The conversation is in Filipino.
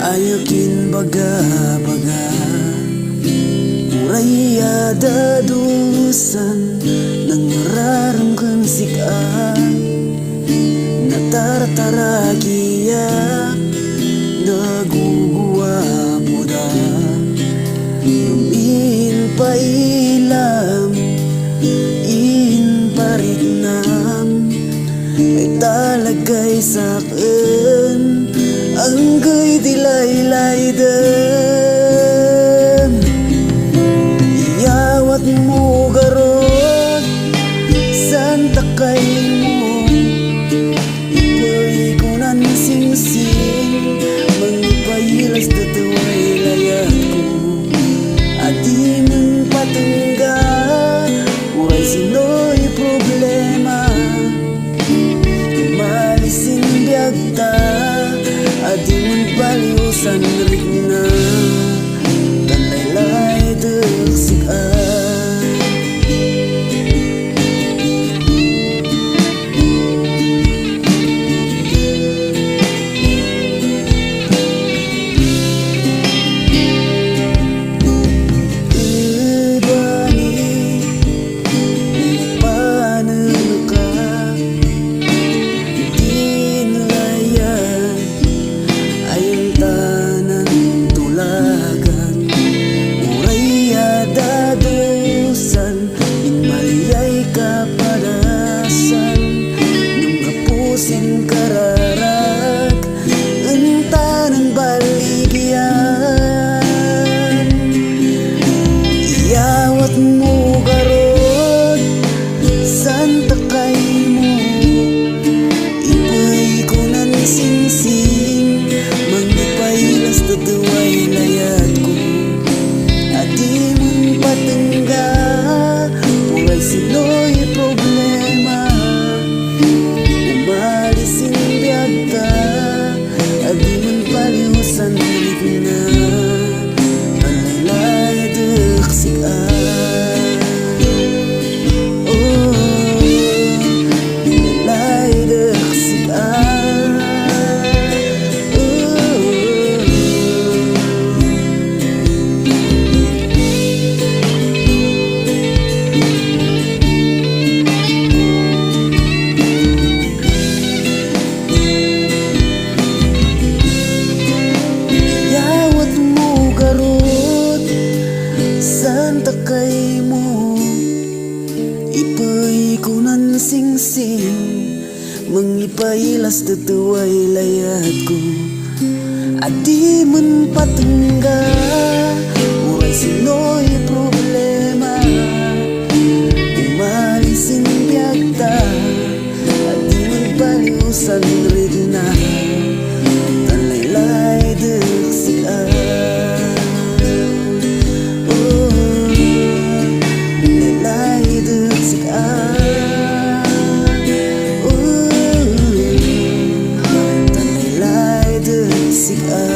Ayakin baga-baga Uraya dadusan Nang nararangkan sika Natartaragiya Naguguwa buda Lumin pailam In paritnam Ay talagay sakin Anggay dilay-lay dem Iyawat mo garot Santa kay mo Ipay ko nan sing-sing Mangipailas tataway layat ko Adi mong patungga Uray sino'y problema Malisin biyagta Adi man baliusan rin na Tanlaylay dagsikan Ibani Ipanaka Dinlayan Ayun tanan tulagan Uraya dadusan Inmaliyay kapadasan Nung kapusin kararag Untanan baligyan Iyawat mo garot Santa kay mo Ipay ko nan sing-sing Mangipailas tatuway layat ko Adi mong patungga Uray sino'y problema Umalisin biyagta Adi mong paliusan ulit na Panlaylay dagsikan Oh, panlaylay dagsikan Iyawat mo garot Santa kay mo Ipay ko nan sing-sing Mangipailas tatuway layat ko Adi man patungga Uray sino'y problema Umalisin biyagta Adi man baliusan rin na Tanlaylay dagsikan Oh, laylay dagsikan Oh, tanlaylay dagsikan